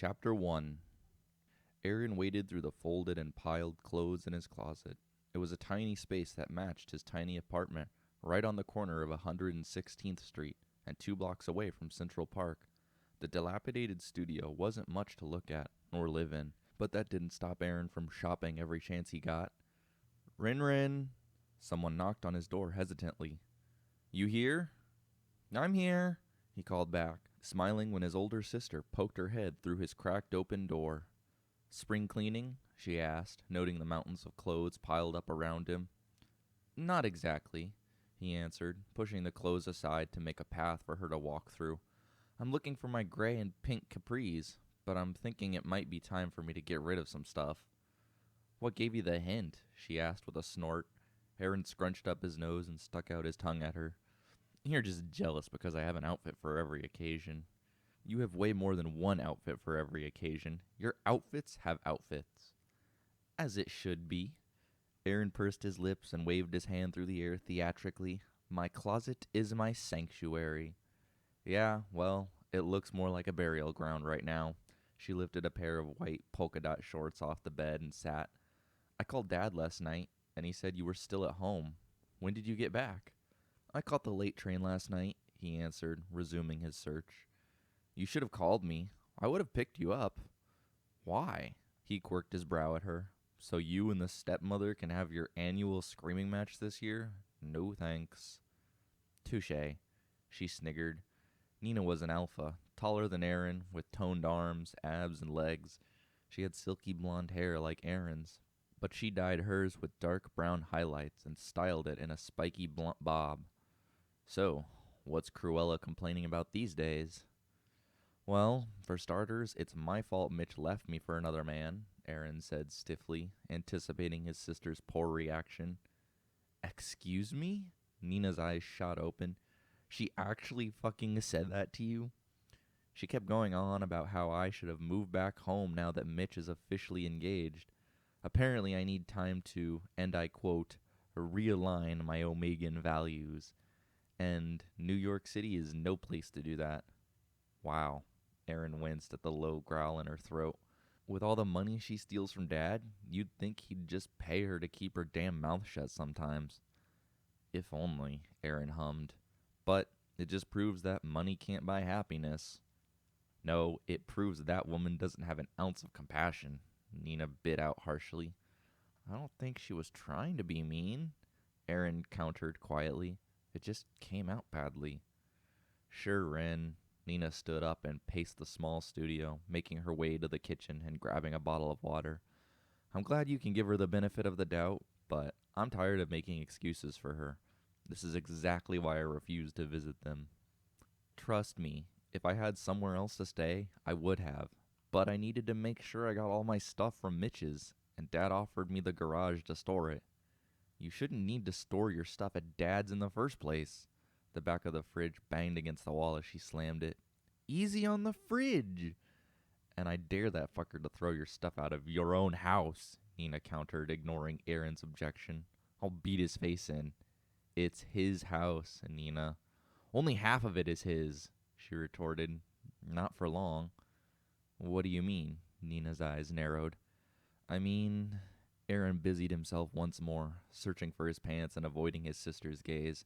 Chapter 1. Erin waded through the folded and piled clothes in his closet. It was a tiny space that matched his tiny apartment, right on the corner of 116th Street and 2 blocks away from Central Park. The dilapidated studio wasn't much to look at nor live in, but that didn't stop Erin from shopping every chance he got. Rin Rin! Someone knocked on his door hesitantly. You here? I'm here, he called back, smiling when his older sister poked her head through his cracked open door. Spring cleaning? She asked, noting the mountains of clothes piled up around him. Not exactly, he answered, pushing the clothes aside to make a path for her to walk through. I'm looking for my gray and pink capris, but I'm thinking it might be time for me to get rid of some stuff. What gave you the hint? She asked with a snort. Erin scrunched up his nose and stuck out his tongue at her. You're just jealous because I have an outfit for every occasion. You have way more than one outfit for every occasion. Your outfits have outfits. As it should be. Erin pursed his lips and waved his hand through the air theatrically. My closet is my sanctuary. Yeah, well, it looks more like a burial ground right now. She lifted a pair of white polka dot shorts off the bed and sat. I called Dad last night, and he said you were still at home. When did you get back? I caught the late train last night, he answered, resuming his search. You should have called me. I would have picked you up. Why? He quirked his brow at her. So you and the stepmother can have your annual screaming match this year? No thanks. Touché, she sniggered. Nina was an alpha, taller than Erin, with toned arms, abs, and legs. She had silky blonde hair like Erin's, but she dyed hers with dark brown highlights and styled it in a spiky blunt bob. So, what's Cruella complaining about these days? Well, for starters, it's my fault Mitch left me for another man, Erin said stiffly, anticipating his sister's poor reaction. Excuse me? Nina's eyes shot open. She actually fucking said that to you? She kept going on about how I should have moved back home now that Mitch is officially engaged. Apparently I need time to, and I quote, realign my Omegan values. And New York City is no place to do that. Wow. Erin winced at the low growl in her throat. With all the money she steals from Dad, you'd think he'd just pay her to keep her damn mouth shut sometimes. If only, Erin hummed. But it just proves that money can't buy happiness. No, it proves that woman doesn't have an ounce of compassion, Nina bit out harshly. I don't think she was trying to be mean, Erin countered quietly. It just came out badly. Sure, Ren. Nina stood up and paced the small studio, making her way to the kitchen and grabbing a bottle of water. I'm glad you can give her the benefit of the doubt, but I'm tired of making excuses for her. This is exactly why I refuse to visit them. Trust me, if I had somewhere else to stay, I would have. But I needed to make sure I got all my stuff from Mitch's, and Dad offered me the garage to store it. You shouldn't need to store your stuff at Dad's in the first place. The back of the fridge banged against the wall as she slammed it. Easy on the fridge! And I dare that fucker to throw your stuff out of your own house, Nina countered, ignoring Erin's objection. I'll beat his face in. It's his house, Nina. Only half of it is his, she retorted. Not for long. What do you mean? Nina's eyes narrowed. I mean... Erin busied himself once more, searching for his pants and avoiding his sister's gaze.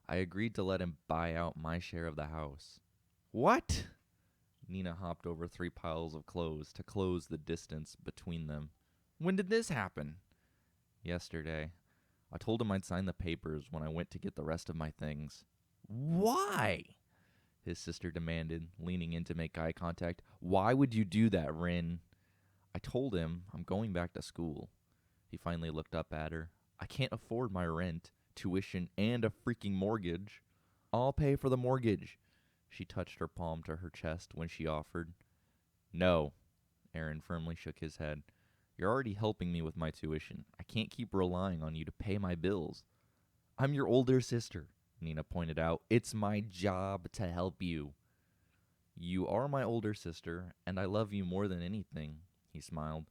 I agreed to let him buy out my share of the house. What? Nina hopped over 3 piles of clothes to close the distance between them. When did this happen? Yesterday. I told him I'd sign the papers when I went to get the rest of my things. Why? His sister demanded, leaning in to make eye contact. Why would you do that, Rin? I told him I'm going back to school. He finally looked up at her. I can't afford my rent, tuition, and a freaking mortgage. I'll pay for the mortgage. She touched her palm to her chest when she offered. No. Erin firmly shook his head. You're already helping me with my tuition. I can't keep relying on you to pay my bills. I'm your older sister, Nina pointed out. It's my job to help you. You are my older sister, and I love you more than anything, he smiled.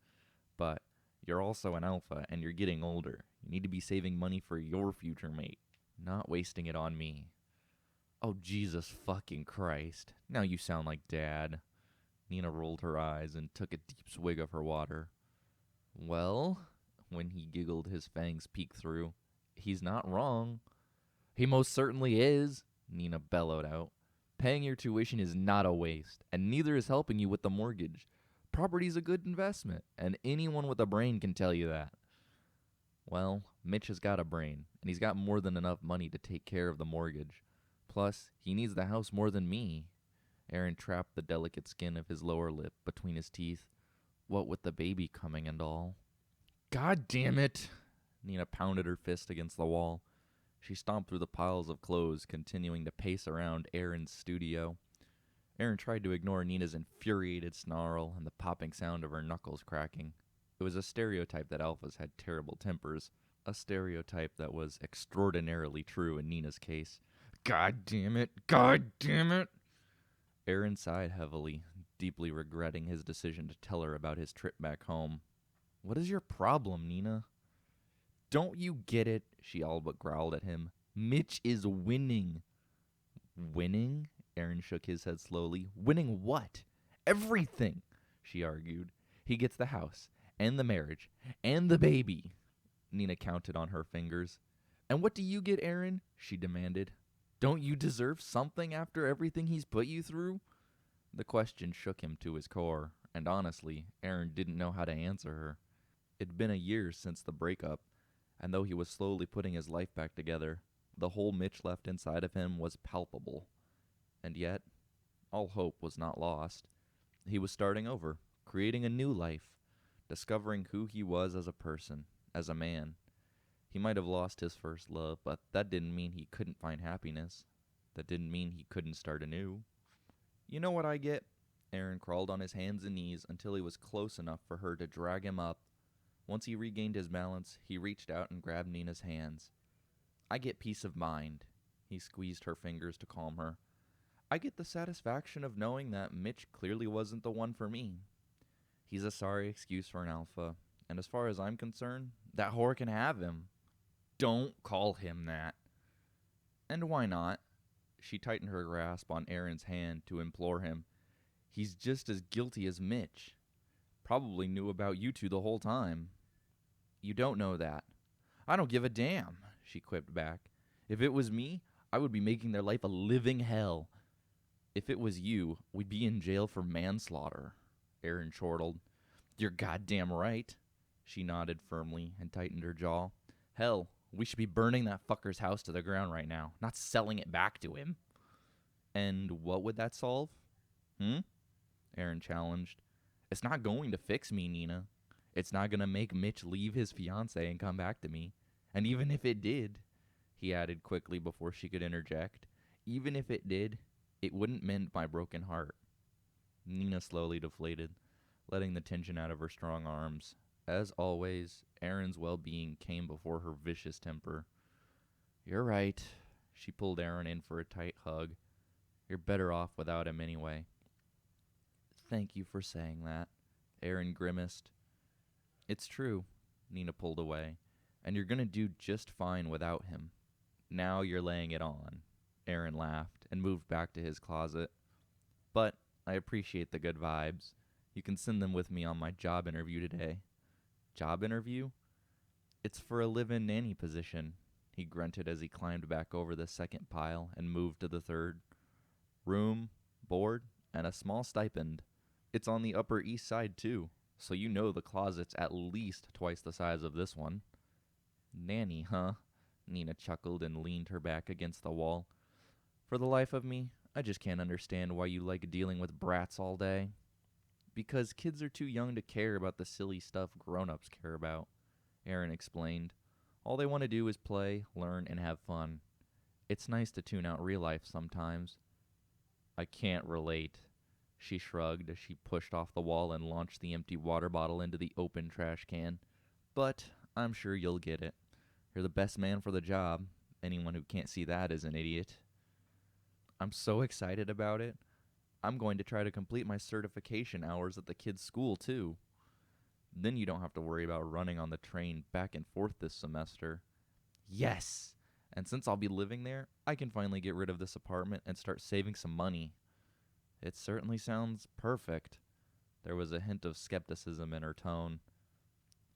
But you're also an alpha, and you're getting older. You need to be saving money for your future mate, not wasting it on me. Oh, Jesus fucking Christ. Now you sound like Dad. Nina rolled her eyes and took a deep swig of her water. Well, when he giggled, his fangs peeked through, he's not wrong. He most certainly is, Nina bellowed out. Paying your tuition is not a waste, and neither is helping you with the mortgage. Property's a good investment, and anyone with a brain can tell you that. Well, Mitch has got a brain, and he's got more than enough money to take care of the mortgage. Plus, he needs the house more than me. Erin trapped the delicate skin of his lower lip between his teeth, what with the baby coming and all. God damn it! Nina pounded her fist against the wall. She stomped through the piles of clothes, continuing to pace around Erin's studio. Erin tried to ignore Nina's infuriated snarl and the popping sound of her knuckles cracking. It was a stereotype that alphas had terrible tempers, a stereotype that was extraordinarily true in Nina's case. God damn it! God damn it! Erin sighed heavily, deeply regretting his decision to tell her about his trip back home. What is your problem, Nina? Don't you get it? She all but growled at him. Mitch is winning. Winning? Erin shook his head slowly. Winning what? Everything, she argued. He gets the house, and the marriage, and the baby. Nina counted on her fingers. And what do you get, Erin? She demanded. Don't you deserve something after everything he's put you through? The question shook him to his core, and honestly, Erin didn't know how to answer her. It'd been a year since the breakup, and though he was slowly putting his life back together, the hole Mitch left inside of him was palpable. And yet, all hope was not lost. He was starting over, creating a new life, discovering who he was as a person, as a man. He might have lost his first love, but that didn't mean he couldn't find happiness. That didn't mean he couldn't start anew. You know what I get? Erin crawled on his hands and knees until he was close enough for her to drag him up. Once he regained his balance, he reached out and grabbed Nina's hands. I get peace of mind. He squeezed her fingers to calm her. I get the satisfaction of knowing that Mitch clearly wasn't the one for me. He's a sorry excuse for an alpha, and as far as I'm concerned, that whore can have him. Don't call him that. And why not? She tightened her grasp on Erin's hand to implore him. He's just as guilty as Mitch. Probably knew about you two the whole time. You don't know that. I don't give a damn, she quipped back. If it was me, I would be making their life a living hell. If it was you, we'd be in jail for manslaughter, Erin chortled. You're goddamn right. She nodded firmly and tightened her jaw. Hell, we should be burning that fucker's house to the ground right now, not selling it back to him. And what would that solve? Erin challenged. It's not going to fix me, Nina. It's not going to make Mitch leave his fiancée and come back to me. And even if it did, he added quickly before she could interject, even if it did, it wouldn't mend my broken heart. Nina slowly deflated, letting the tension out of her strong arms. As always, Erin's well-being came before her vicious temper. You're right. She pulled Erin in for a tight hug. You're better off without him anyway. Thank you for saying that, Erin grimaced. It's true, Nina pulled away, and you're going to do just fine without him. Now you're laying it on, Erin laughed and moved back to his closet. But I appreciate the good vibes. You can send them with me on my job interview today. Job interview? It's for a live-in nanny position, he grunted as he climbed back over the second pile and moved to the third. Room, board, and a small stipend. It's on the Upper East Side, too, so you know the closet's at least twice the size of this one. Nanny, huh? Nina chuckled and leaned her back against the wall. For the life of me, I just can't understand why you like dealing with brats all day. Because kids are too young to care about the silly stuff grown-ups care about, Erin explained. All they want to do is play, learn, and have fun. It's nice to tune out real life sometimes. I can't relate, she shrugged as she pushed off the wall and launched the empty water bottle into the open trash can. But I'm sure you'll get it. You're the best man for the job. Anyone who can't see that is an idiot. I'm so excited about it. I'm going to try to complete my certification hours at the kids' school, too. Then you don't have to worry about running on the train back and forth this semester. Yes! And since I'll be living there, I can finally get rid of this apartment and start saving some money. It certainly sounds perfect. There was a hint of skepticism in her tone.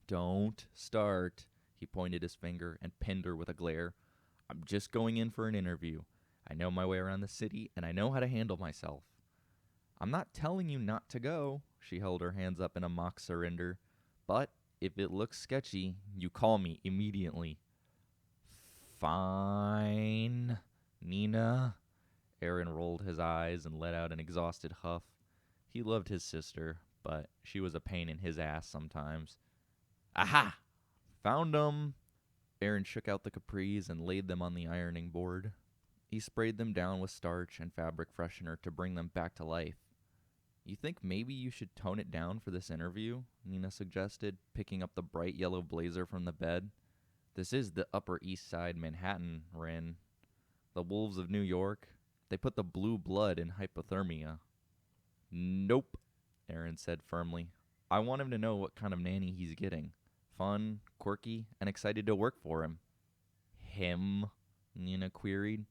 Don't start. He pointed his finger and pinned her with a glare. I'm just going in for an interview. I know my way around the city, and I know how to handle myself. I'm not telling you not to go. She held her hands up in a mock surrender. But if it looks sketchy, you call me immediately. Fine, Nina. Erin rolled his eyes and let out an exhausted huff. He loved his sister, but she was a pain in his ass sometimes. Aha! Found 'em! Erin shook out the capris and laid them on the ironing board. He sprayed them down with starch and fabric freshener to bring them back to life. You think maybe you should tone it down for this interview? Nina suggested, picking up the bright yellow blazer from the bed. This is the Upper East Side Manhattan, Rin. The wolves of New York. They put the blue blood in hypothermia. Nope, Erin said firmly. I want him to know what kind of nanny he's getting. Fun, quirky, and excited to work for him. Him? Nina queried.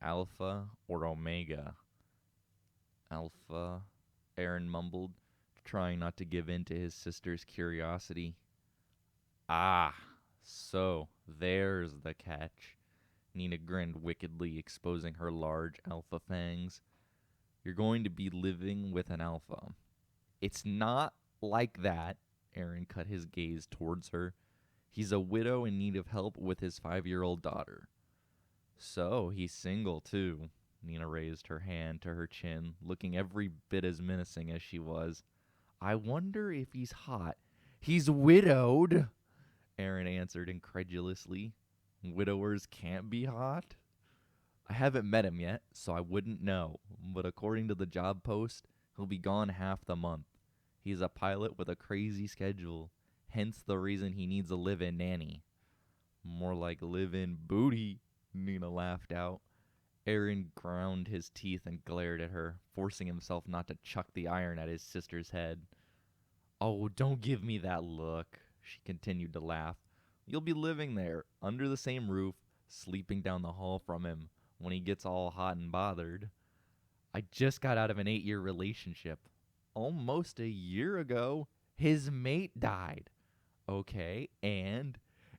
Alpha or Omega? Alpha, Erin mumbled, trying not to give in to his sister's curiosity. Ah, so there's the catch. Nina grinned wickedly, exposing her large alpha fangs. You're going to be living with an alpha. It's not like that. Erin cut his gaze towards her. He's a widow in need of help with his 5-year-old daughter. So he's single, too. Nina raised her hand to her chin, looking every bit as menacing as she was. I wonder if he's hot. He's widowed, Erin answered incredulously. Widowers can't be hot? I haven't met him yet, so I wouldn't know, but according to the job post, he'll be gone half the month. He's a pilot with a crazy schedule, hence the reason he needs a live-in nanny. More like live-in booty, Nina laughed out. Erin ground his teeth and glared at her, forcing himself not to chuck the iron at his sister's head. Oh, don't give me that look, she continued to laugh. You'll be living there, under the same roof, sleeping down the hall from him when he gets all hot and bothered. I just got out of an 8-year relationship. Almost a year ago, his mate died. Okay, and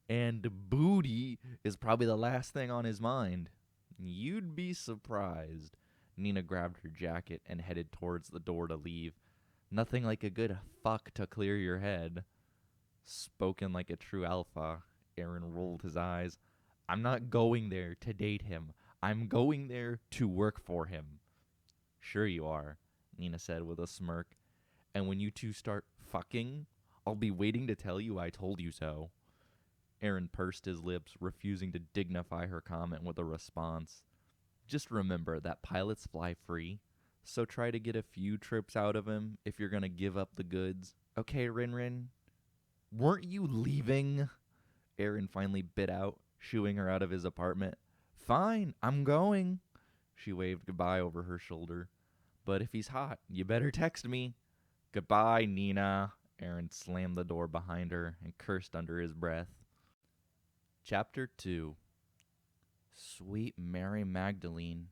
booty is probably the last thing on his mind. You'd be surprised. Nina grabbed her jacket and headed towards the door to leave. Nothing like a good fuck to clear your head. Spoken like a true alpha, Erin rolled his eyes. I'm not going there to date him. I'm going there to work for him. Sure you are, Nina said with a smirk. And when you two start fucking, I'll be waiting to tell you I told you so. Erin pursed his lips, refusing to dignify her comment with a response. Just remember that pilots fly free, so try to get a few trips out of him if you're gonna give up the goods. Okay, Rin? Weren't you leaving? Erin finally bit out, shooing her out of his apartment. Fine, I'm going. She waved goodbye over her shoulder. But if he's hot, you better text me. Goodbye, Nina. Erin slammed the door behind her and cursed under his breath. Chapter 2. Sweet Mary Magdalene,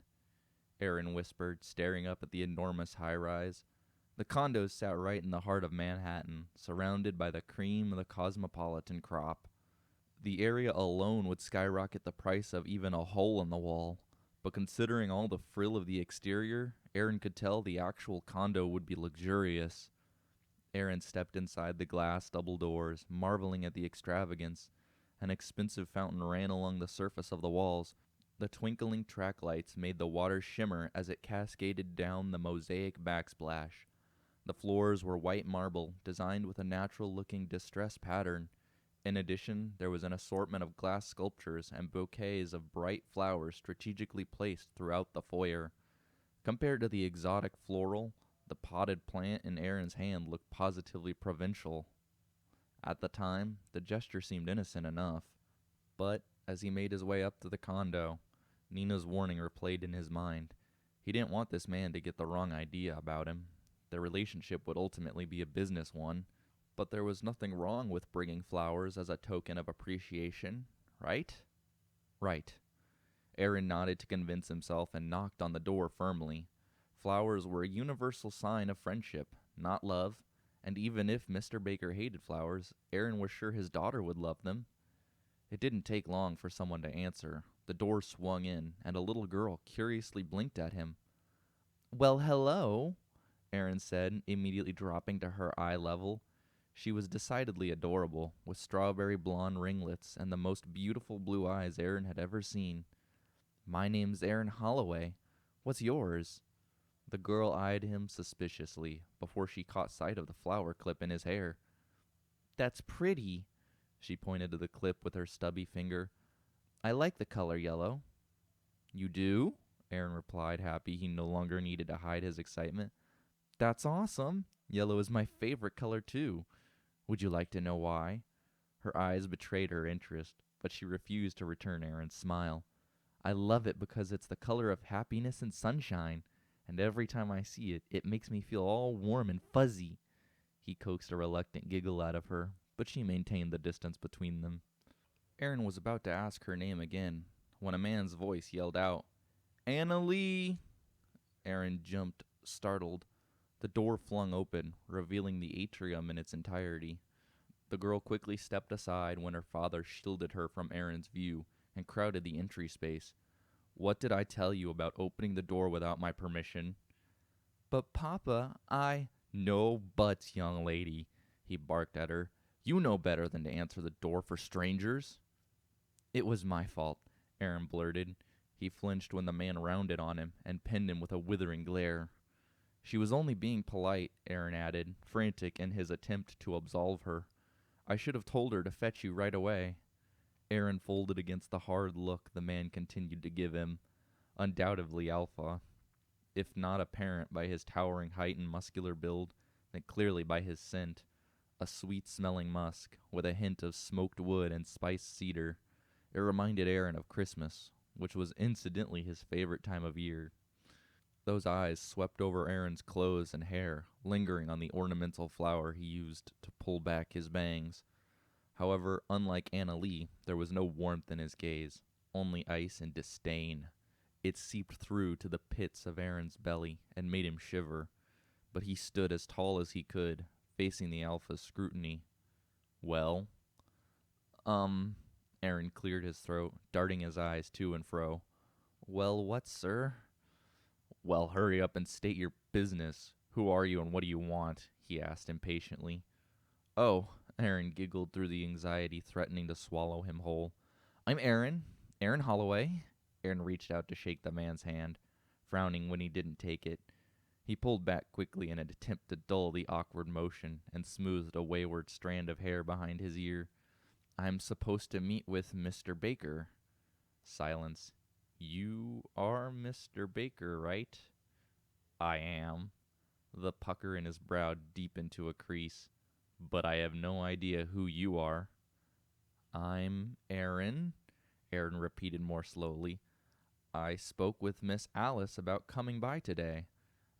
Erin whispered, staring up at the enormous high-rise. The condos sat right in the heart of Manhattan, surrounded by the cream of the cosmopolitan crop. The area alone would skyrocket the price of even a hole in the wall, but considering all the frill of the exterior, Erin could tell the actual condo would be luxurious. Erin stepped inside the glass double doors, marveling at the extravagance. An expensive fountain ran along the surface of the walls. The twinkling track lights made the water shimmer as it cascaded down the mosaic backsplash. The floors were white marble, designed with a natural-looking distress pattern. In addition, there was an assortment of glass sculptures and bouquets of bright flowers strategically placed throughout the foyer. Compared to the exotic floral, the potted plant in Erin's hand looked positively provincial. At the time, the gesture seemed innocent enough. But, as he made his way up to the condo, Nina's warning replayed in his mind. He didn't want this man to get the wrong idea about him. Their relationship would ultimately be a business one, but there was nothing wrong with bringing flowers as a token of appreciation, right? Right. Erin nodded to convince himself and knocked on the door firmly. Flowers were a universal sign of friendship, not love, and even if Mr. Baker hated flowers, Erin was sure his daughter would love them. It didn't take long for someone to answer. The door swung in, and a little girl curiously blinked at him. "Well, hello," Erin said, immediately dropping to her eye level. She was decidedly adorable, with strawberry blonde ringlets and the most beautiful blue eyes Erin had ever seen. "My name's Erin Holloway. What's yours?" The girl eyed him suspiciously before she caught sight of the flower clip in his hair. "That's pretty." She pointed to the clip with her stubby finger. "I like the color yellow." "You do?" Erin replied, happy he no longer needed to hide his excitement. "That's awesome. Yellow is my favorite color, too. Would you like to know why?" Her eyes betrayed her interest, but she refused to return Erin's smile. "I love it because it's the color of happiness and sunshine, and every time I see it, it makes me feel all warm and fuzzy." He coaxed a reluctant giggle out of her, but she maintained the distance between them. Erin was about to ask her name again, when a man's voice yelled out, "Anna Lee!" Erin jumped, startled. The door flung open, revealing the atrium in its entirety. The girl quickly stepped aside when her father shielded her from Erin's view and crowded the entry space. "What did I tell you about opening the door without my permission?" "But Papa, "No buts, young lady," he barked at her. "You know better than to answer the door for strangers." "It was my fault," Erin blurted. He flinched when the man rounded on him and pinned him with a withering glare. "She was only being polite," Erin added, frantic in his attempt to absolve her. "I should have told her to fetch you right away." Erin folded against the hard look the man continued to give him. Undoubtedly alpha. If not apparent by his towering height and muscular build, then clearly by his scent. A sweet-smelling musk, with a hint of smoked wood and spiced cedar. It reminded Erin of Christmas, which was incidentally his favorite time of year. Those eyes swept over Erin's clothes and hair, lingering on the ornamental flower he used to pull back his bangs. However, unlike Anna Lee, there was no warmth in his gaze, only ice and disdain. It seeped through to the pits of Erin's belly and made him shiver, but he stood as tall as he could, facing the alpha's scrutiny. "Well?" Erin cleared his throat, darting his eyes to and fro. "Well, what, sir?" "Well, hurry up and state your business. Who are you and what do you want?" he asked impatiently. "Oh," Erin giggled through the anxiety threatening to swallow him whole. "I'm Erin Holloway." Erin reached out to shake the man's hand, frowning when he didn't take it. He pulled back quickly in an attempt to dull the awkward motion and smoothed a wayward strand of hair behind his ear. "I'm supposed to meet with Mr. Baker." Silence. "You are Mr. Baker, right?" "I am." The pucker in his brow deepened to a crease. "But I have no idea who you are." "I'm Erin," Erin repeated more slowly. "I spoke with Miss Alice about coming by today.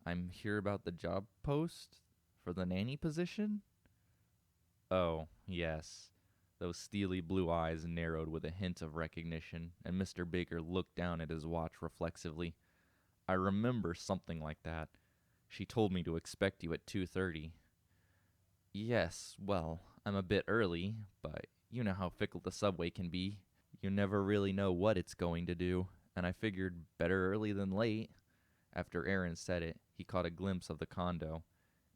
I'm here about the job post for the nanny position." "Oh, yes." Those steely blue eyes narrowed with a hint of recognition, and Mr. Baker looked down at his watch reflexively. "I remember something like that. She told me to expect you at 2:30. "Yes, well, I'm a bit early, but you know how fickle the subway can be. You never really know what it's going to do, and I figured better early than late." After Erin said it, he caught a glimpse of the condo.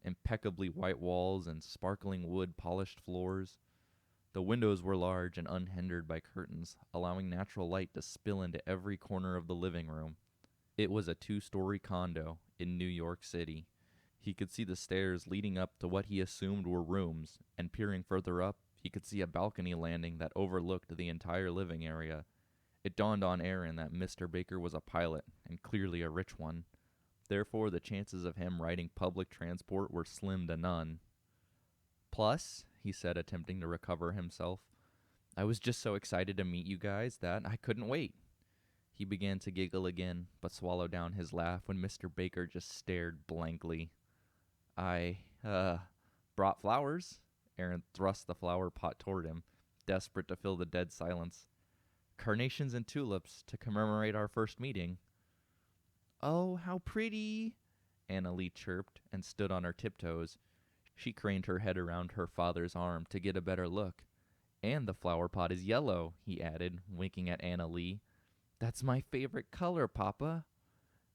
Impeccably white walls and sparkling wood-polished floors. The windows were large and unhindered by curtains, allowing natural light to spill into every corner of the living room. It was a 2-story condo in New York City. He could see the stairs leading up to what he assumed were rooms, and peering further up, he could see a balcony landing that overlooked the entire living area. It dawned on Erin that Mr. Baker was a pilot, and clearly a rich one. Therefore, the chances of him riding public transport were slim to none. "Plus," he said, attempting to recover himself, "I was just so excited to meet you guys that I couldn't wait." He began to giggle again, but swallowed down his laugh when Mr. Baker just stared blankly. I brought flowers." Erin thrust the flower pot toward him, desperate to fill the dead silence. "Carnations and tulips to commemorate our first meeting." "Oh, how pretty!" Anna Lee chirped and stood on her tiptoes. She craned her head around her father's arm to get a better look. And the flower pot is yellow, he added, winking at Anna Lee. That's my favorite color, Papa.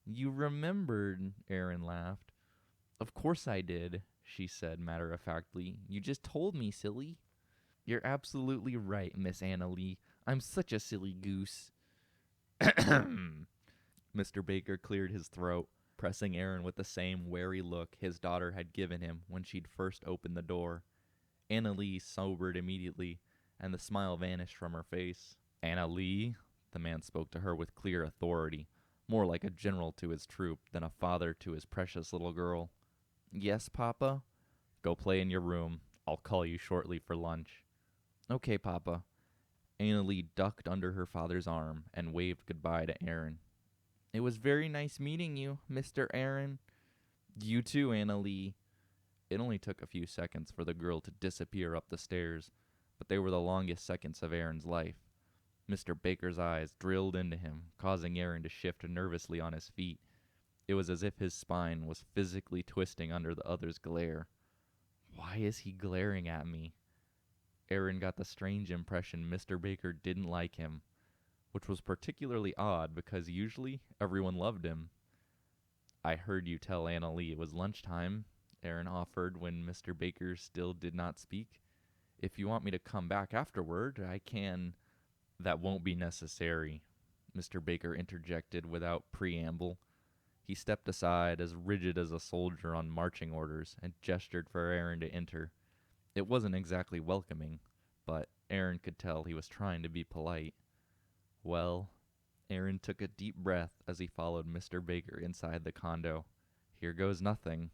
You remembered, Erin laughed. Of course I did, she said matter-of-factly. You just told me, silly. You're absolutely right, Miss Anna Lee. I'm such a silly goose. Mr. Baker cleared his throat, pressing Erin with the same wary look his daughter had given him when she'd first opened the door. Anna Lee sobered immediately, and the smile vanished from her face. Anna Lee? The man spoke to her with clear authority, more like a general to his troop than a father to his precious little girl. Yes, Papa? Go play in your room. I'll call you shortly for lunch. Okay, Papa. Anna Lee ducked under her father's arm and waved goodbye to Erin. It was very nice meeting you, Mr. Erin. You too, Anna Lee. It only took a few seconds for the girl to disappear up the stairs, but they were the longest seconds of Erin's life. Mr. Baker's eyes drilled into him, causing Erin to shift nervously on his feet. It was as if his spine was physically twisting under the other's glare. Why is he glaring at me? Erin got the strange impression Mr. Baker didn't like him, which was particularly odd because usually everyone loved him. I heard you tell Anna Lee it was lunchtime, Erin offered when Mr. Baker still did not speak. If you want me to come back afterward, I can. That won't be necessary, Mr. Baker interjected without preamble. He stepped aside, as rigid as a soldier on marching orders, and gestured for Erin to enter. It wasn't exactly welcoming, but Erin could tell he was trying to be polite. Well, Erin took a deep breath as he followed Mr. Baker inside the condo. Here goes nothing.